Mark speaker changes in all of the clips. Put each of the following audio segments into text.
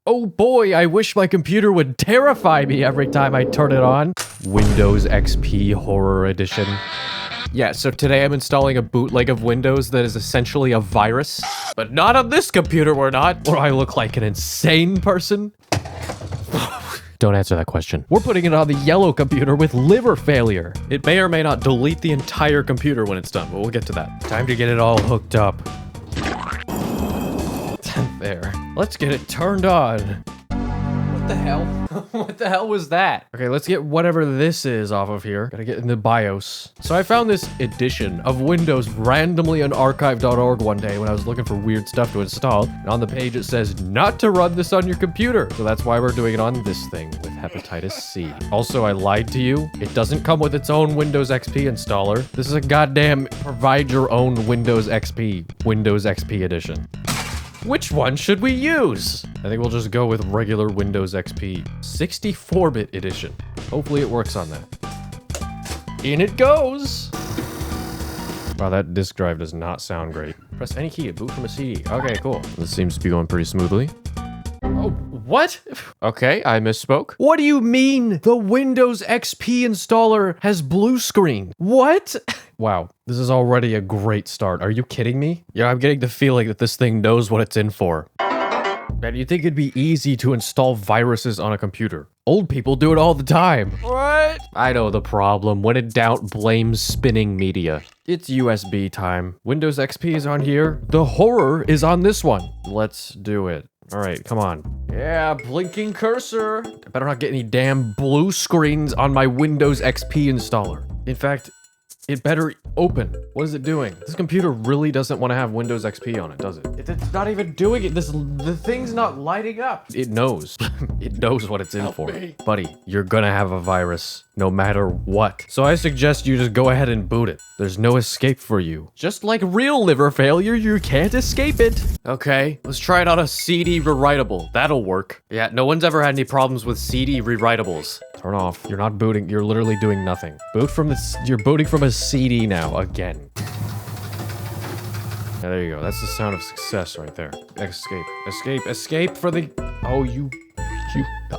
Speaker 1: Oh boy, I wish my computer would terrify me every time I turn it on. Windows XP Horror Edition. Yeah, so today I'm installing a bootleg of Windows that is essentially a virus. But not on this computer, we're not. Or I look like an insane person. Don't answer that question. We're putting it on the yellow computer with liver failure. It may or may not delete the entire computer when it's done, but we'll get to that. Time to get it all hooked up. There. Let's get it turned on. What the hell? What the hell was that? Okay, let's get whatever this is off of here. Gotta get in the BIOS. So I found this edition of Windows randomly on archive.org one day when I was looking for weird stuff to install. And on the page it says not to run this on your computer. So that's why we're doing it on this thing with hepatitis C. Also, I lied to you. It doesn't come with its own Windows XP installer. This is a goddamn provide your own Windows XP edition. Which one should we use? I think we'll just go with regular Windows XP 64-bit edition. Hopefully it works on that. In it goes! Wow, that disk drive does not sound great. Press any key to boot from a CD. Okay, cool. This seems to be going pretty smoothly. Oh, what? Okay, I misspoke. What do you mean the Windows XP installer has blue screen? What? Wow, this is already a great start. Are you kidding me? Yeah, I'm getting the feeling that this thing knows what it's in for. Man, you'd think it'd be easy to install viruses on a computer. Old people do it all the time. What? I know the problem. When in doubt, blame spinning media. It's USB time. Windows XP is on here. The horror is on this one. Let's do it. All right, come on. Yeah, blinking cursor. I better not get any damn blue screens on my Windows XP installer. In fact, it better open. What is it doing? This computer really doesn't want to have Windows XP on it, does it? It's not even doing it. The thing's not lighting up. It knows. It knows what it's in for. Buddy, you're gonna have a virus no matter what. So I suggest you just go ahead and boot it. There's no escape for you. Just like real liver failure, you can't escape it. Okay, let's try it on a CD rewritable. That'll work. Yeah, no one's ever had any problems with CD rewritables. Turn off. You're not booting. You're literally doing nothing. Boot from this. You're booting from a CD now again. Yeah, there you go. That's the sound of success right there. Escape. Escape. Escape for the... Oh, you...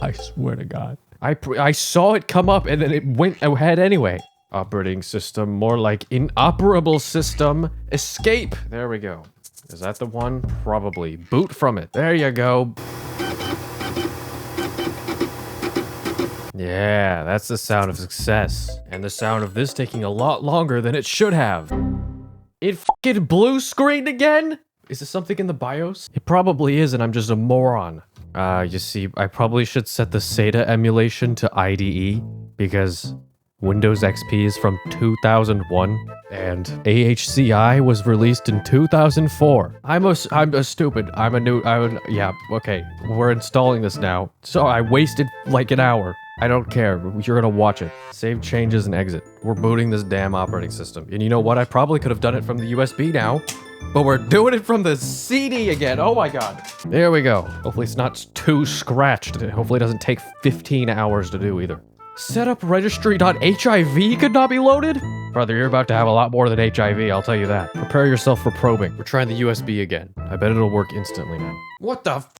Speaker 1: I swear to God. I saw it come up and then it went ahead anyway. Operating system. More like inoperable system. Escape. There we go. Is that the one? Probably. Boot from it. There you go. Yeah, that's the sound of success. And the sound of this taking a lot longer than it should have. It f***ing blue screened again? Is this something in the BIOS? It probably is, and I'm just a moron. You see, I probably should set the SATA emulation to IDE, because Windows XP is from 2001, and AHCI was released in 2004. I'm a stupid. Yeah, okay. We're installing this now. So I wasted like an hour. I don't care. You're gonna watch it. Save changes and exit. We're booting this damn operating system. And you know what? I probably could have done it from the USB now, but we're doing it from the CD again. Oh my God. There we go. Hopefully it's not too scratched. Hopefully it doesn't take 15 hours to do either. Setup registry.hiv could not be loaded? Brother, you're about to have a lot more than HIV, I'll tell you that. Prepare yourself for probing. We're trying the USB again. I bet it'll work instantly now. What the f***?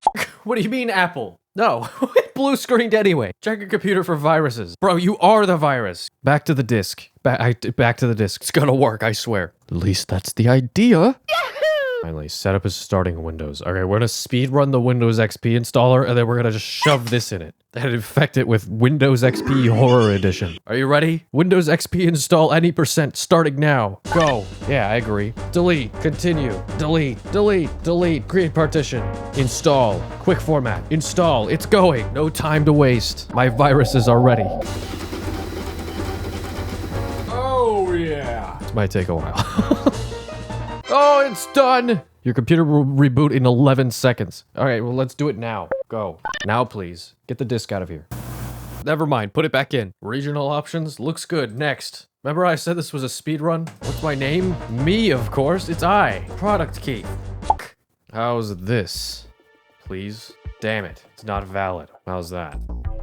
Speaker 1: What do you mean, Apple? No, it blue screened anyway. Check your computer for viruses. Bro, you are the virus. Back to the disk. Back to the disk. It's gonna work, I swear. At least that's the idea. Finally, setup is starting Windows. Okay, we're gonna speed run the Windows XP installer, and then we're gonna just shove this in it and infect it with Windows XP Horror Edition. Are you ready? Windows XP install any %, starting now. Go. Yeah, I agree. Delete. Continue. Delete. Delete. Delete. Create partition. Install. Quick format. Install. It's going. No time to waste. My viruses are ready. Oh, yeah. This might take a while. Oh, it's done! Your computer will reboot in 11 seconds. All right, well, let's do it now. Go. Now, please. Get the disk out of here. Never mind, put it back in. Regional options, looks good. Next. Remember I said this was a speed run? What's my name? Me, of course. It's I. Product key. How's this? Please? Damn it. It's not valid. How's that?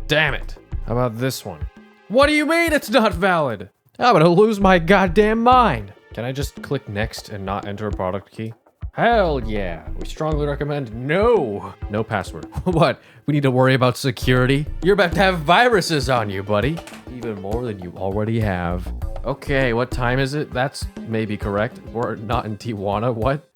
Speaker 1: Damn it. How about this one? What do you mean it's not valid? I'm gonna lose my goddamn mind. Can I just click next and not enter a product key? Hell yeah. We strongly recommend no password. What? We need to worry about security? You're about to have viruses on you, buddy. Even more than you already have. Okay, what time is it? That's maybe correct. We're not in Tijuana. What?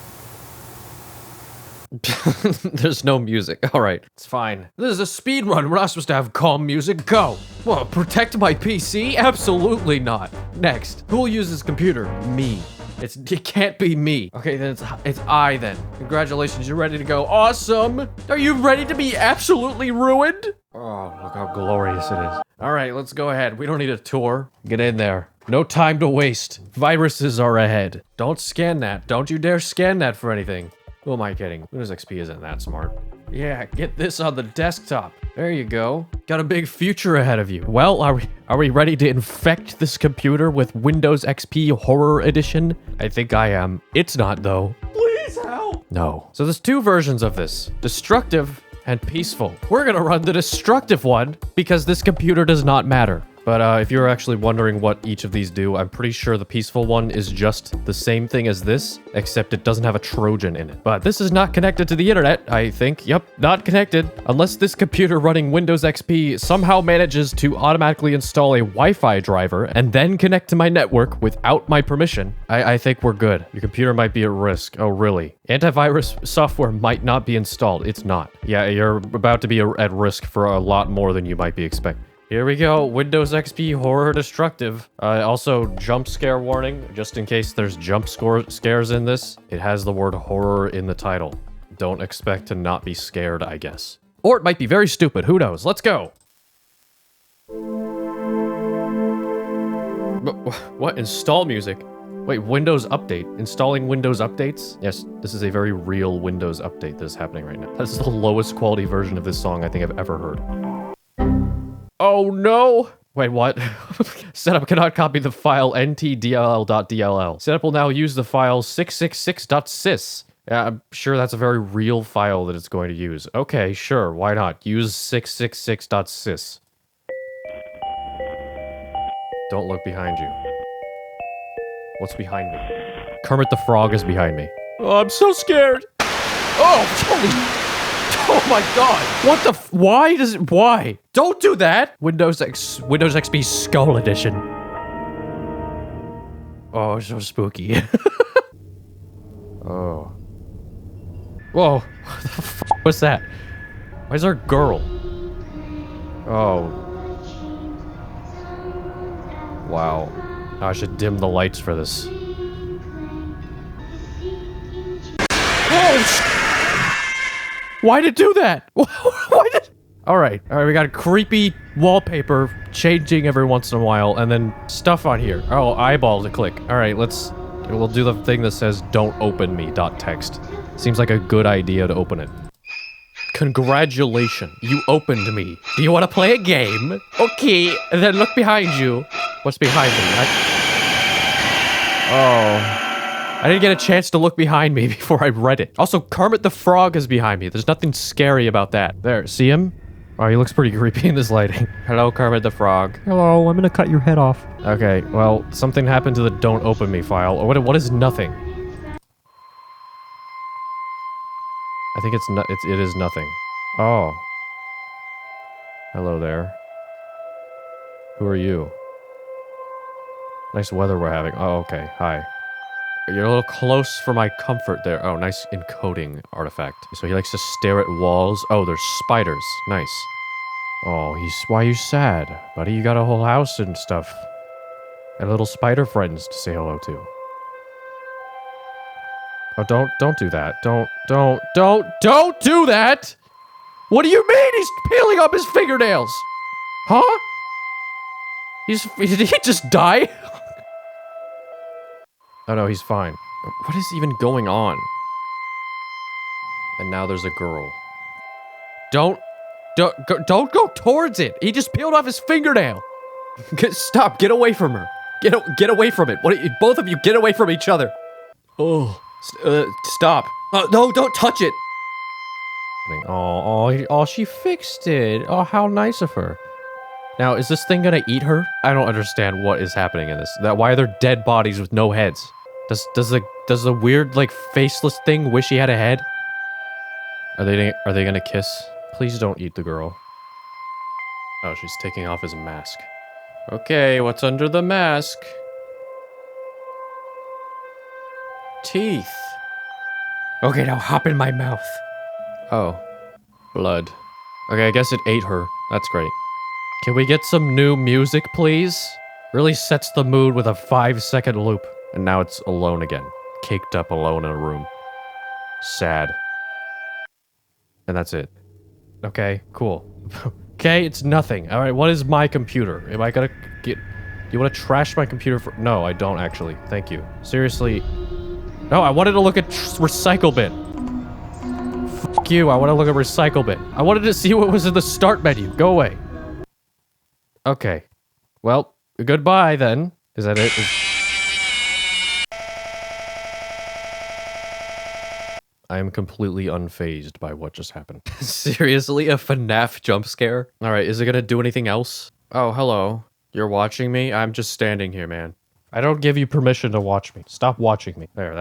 Speaker 1: There's no music. All right, it's fine. This is a speed run. We're not supposed to have calm music. Go. Well, protect my PC? Absolutely not. Next. Who will use this computer? Me. It can't be me. Okay, then it's I then. Congratulations, you're ready to go. Awesome. Are you ready to be absolutely ruined? Oh, look how glorious it is. All right, let's go ahead. We don't need a tour. Get in there. No time to waste. Viruses are ahead. Don't scan that. Don't you dare scan that for anything. Who am I kidding? Windows XP isn't that smart. Yeah, get this on the desktop. There you go. Got a big future ahead of you. Well, are we ready to infect this computer with Windows XP Horror Edition? I think I am. It's not, though. Please help! No. So there's two versions of this. Destructive and peaceful. We're gonna run the destructive one because this computer does not matter. But if you're actually wondering what each of these do, I'm pretty sure the peaceful one is just the same thing as this, except it doesn't have a Trojan in it. But this is not connected to the internet, I think. Yep, not connected. Unless this computer running Windows XP somehow manages to automatically install a Wi-Fi driver and then connect to my network without my permission, I think we're good. Your computer might be at risk. Oh, really? Antivirus software might not be installed. It's not. Yeah, you're about to be at risk for a lot more than you might be expecting. Here we go, Windows XP Horror Destructive. Also, jump scare warning, just in case there's jump scares in this. It has the word horror in the title. Don't expect to not be scared, I guess. Or it might be very stupid, who knows? Let's go! What? Install music? Wait, Windows Update? Installing Windows updates? Yes, this is a very real Windows update that is happening right now. That's the lowest quality version of this song I think I've ever heard. Oh no! Wait, what? Setup cannot copy the file ntdll.dll. Setup will now use the file 666.sys. Yeah, I'm sure that's a very real file that it's going to use. Okay, sure, why not? Use 666.sys. Don't look behind you. What's behind me? Kermit the Frog is behind me. Oh, I'm so scared! Oh, holy... Oh my god! What the why? Don't do that! Windows XP Skull Edition. Oh, so spooky. Oh. Whoa. What the f was that? Why is there a girl? Oh. Wow. I should dim the lights for this. Oh, why did it do that? Why did... Alright, we got a creepy wallpaper changing every once in a while, and then stuff on here. Oh, eyeball to click. Alright, we'll do the thing that says, don't open me, .text. Seems like a good idea to open it. Congratulations, you opened me. Do you want to play a game? Okay, and then look behind you. What's behind me? I didn't get a chance to look behind me before I read it. Also, Kermit the Frog is behind me. There's nothing scary about that. There, see him? Oh, he looks pretty creepy in this lighting. Hello, Kermit the Frog.
Speaker 2: Hello, I'm gonna cut your head off.
Speaker 1: Okay, well, something happened to the don't open me file. Or what is nothing? I think it is nothing. Oh. Hello there. Who are you? Nice weather we're having. Oh, okay. Hi. You're a little close for my comfort there. Oh, nice encoding artifact. So he likes to stare at walls. Oh, there's spiders. Nice. Oh, why are you sad? Buddy, you got a whole house and stuff. And little spider friends to say hello to. Oh, don't do that. Don't do that! What do you mean he's peeling up his fingernails? Huh? Did he just die? Oh no, he's fine. What is even going on? And now there's a girl. Don't go towards it. He just peeled off his fingernail. Stop, get away from her. Get away from it. Both of you get away from each other. Oh, stop. No, don't touch it. Oh, she fixed it. Oh, how nice of her. Now, is this thing gonna eat her? I don't understand what is happening in this. Why are there dead bodies with no heads? Does Does the weird, like, faceless thing wish he had a head? Are they gonna kiss? Please don't eat the girl. Oh, she's taking off his mask. Okay, what's under the mask? Teeth. Okay, now hop in my mouth. Oh. Blood. Okay, I guess it ate her. That's great. Can we get some new music, please? Really sets the mood with a 5-second loop. And now it's alone again. Caked up alone in a room. Sad. And that's it. Okay, cool. Okay, it's nothing. Alright, what is my computer? Am I gonna get... You wanna trash my computer for... No, I don't actually. Thank you. Seriously. No, I wanted to look at recycle bin. Fuck you, I wanna look at recycle bin. I wanted to see what was in the start menu. Go away. Okay. Well, goodbye then. Is that it? I am completely unfazed by what just happened. Seriously, a FNAF jump scare? Alright, is it gonna do anything else? Oh, hello. You're watching me? I'm just standing here, man. I don't give you permission to watch me. Stop watching me. There,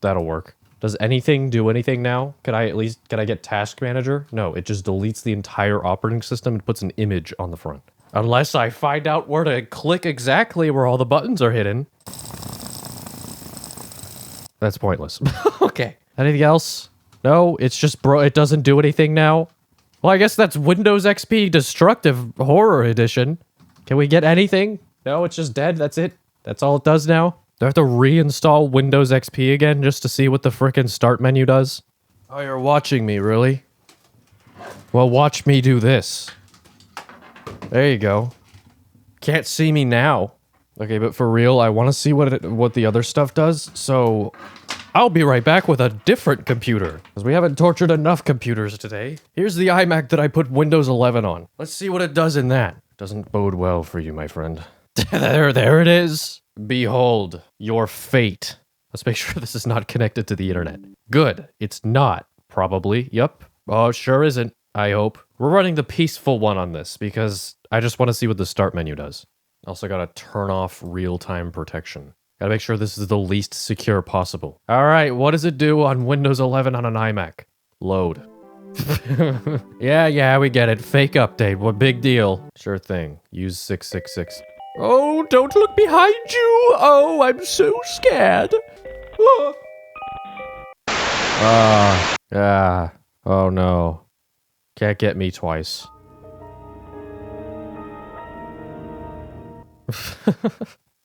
Speaker 1: that'll work. Does anything do anything now? Can I get Task Manager? No, it just deletes the entire operating system and puts an image on the front. Unless I find out where to click exactly where all the buttons are hidden. That's pointless. Okay. Anything else? No, it's just it doesn't do anything now. Well, I guess that's Windows XP Destructive Horror Edition. Can we get anything? No, it's just dead. That's it. That's all it does now. Do I have to reinstall Windows XP again just to see what the frickin' start menu does? Oh, you're watching me, really? Well, watch me do this. There you go. Can't see me now. Okay, but for real, I want to see what the other stuff does, so... I'll be right back with a different computer, because we haven't tortured enough computers today. Here's the iMac that I put Windows 11 on. Let's see what it does in that. Doesn't bode well for you, my friend. There it is. Behold, your fate. Let's make sure this is not connected to the internet. Good. It's not. Probably. Yup. Oh, sure isn't. I hope. We're running the peaceful one on this, because I just want to see what the start menu does. Also gotta turn off real-time protection. Gotta make sure this is the least secure possible. Alright, what does it do on Windows 11 on an iMac? Load. Yeah, we get it. Fake update. What big deal? Sure thing. Use 666. Oh, don't look behind you! Oh, I'm so scared. Oh no. Can't get me twice.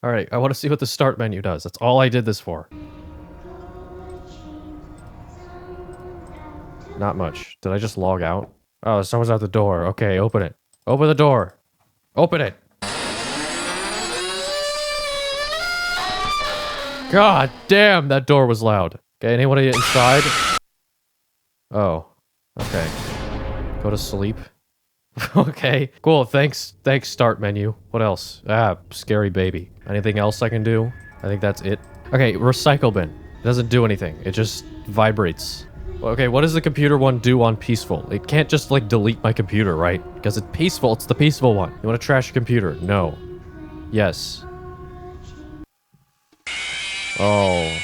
Speaker 1: Alright, I want to see what the start menu does. That's all I did this for. Not much. Did I just log out? Oh, someone's at the door. Okay, open it. Open the door. Open it. God damn, that door was loud. Okay, anyone inside? Oh. Okay. Go to sleep. Okay, cool. Thanks, start menu. What else? Ah, scary baby. Anything else I can do? I think that's it. Okay, recycle bin. It doesn't do anything. It just vibrates. Okay, what does the computer one do on peaceful? It can't just, like, delete my computer, right? Because it's peaceful. It's the peaceful one. You want to trash your computer? No. Yes. Oh.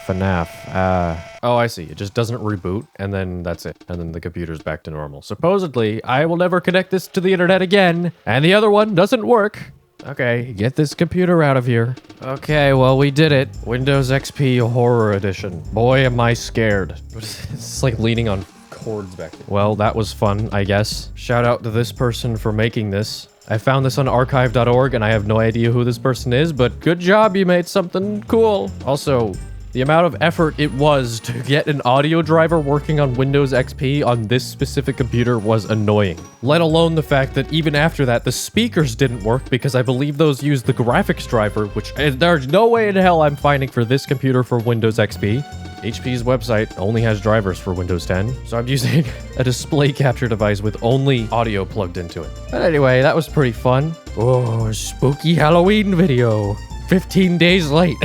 Speaker 1: FNAF. Oh, I see. It just doesn't reboot, and then that's it. And then the computer's back to normal. Supposedly, I will never connect this to the internet again, and the other one doesn't work. Okay, get this computer out of here. Okay, well, we did it. Windows XP Horror Edition. Boy, am I scared. It's like leaning on cords back there. Well, that was fun, I guess. Shout out to this person for making this. I found this on archive.org, and I have no idea who this person is, but good job, you made something cool. Also, the amount of effort it was to get an audio driver working on Windows XP on this specific computer was annoying. Let alone the fact that even after that, the speakers didn't work because I believe those used the graphics driver, which there's no way in hell I'm finding for this computer for Windows XP. HP's website only has drivers for Windows 10, so I'm using a display capture device with only audio plugged into it. But anyway, that was pretty fun. Oh, spooky Halloween video. 15 days late.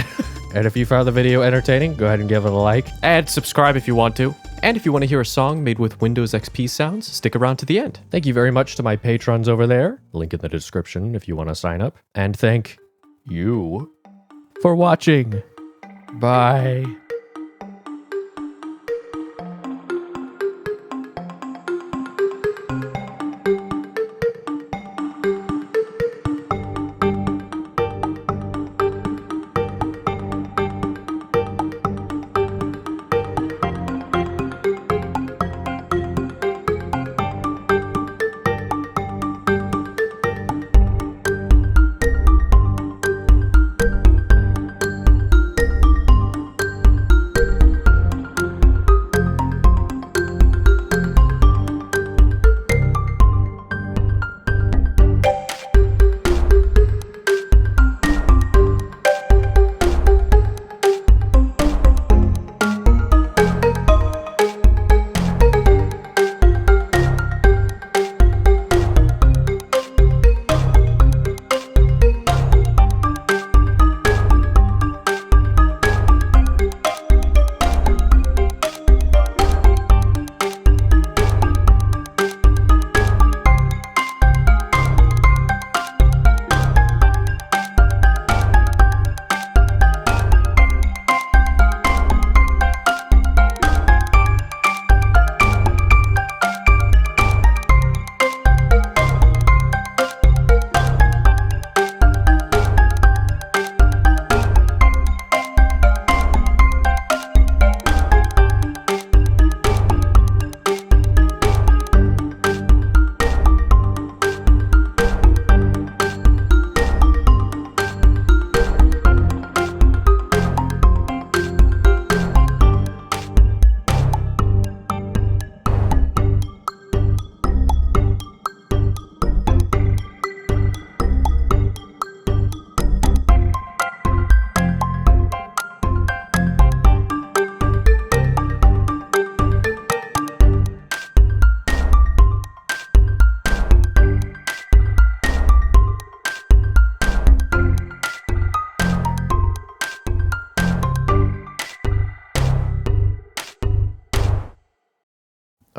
Speaker 1: And if you found the video entertaining, go ahead and give it a like. And subscribe if you want to. And if you want to hear a song made with Windows XP sounds, stick around to the end. Thank you very much to my patrons over there. Link in the description if you want to sign up. And thank you for watching. Bye.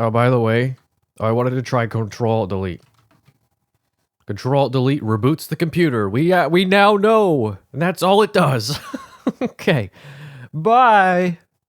Speaker 1: Oh, by the way, I wanted to try Control-Delete. Control-Delete reboots the computer. We now know, and that's all it does. Okay, bye.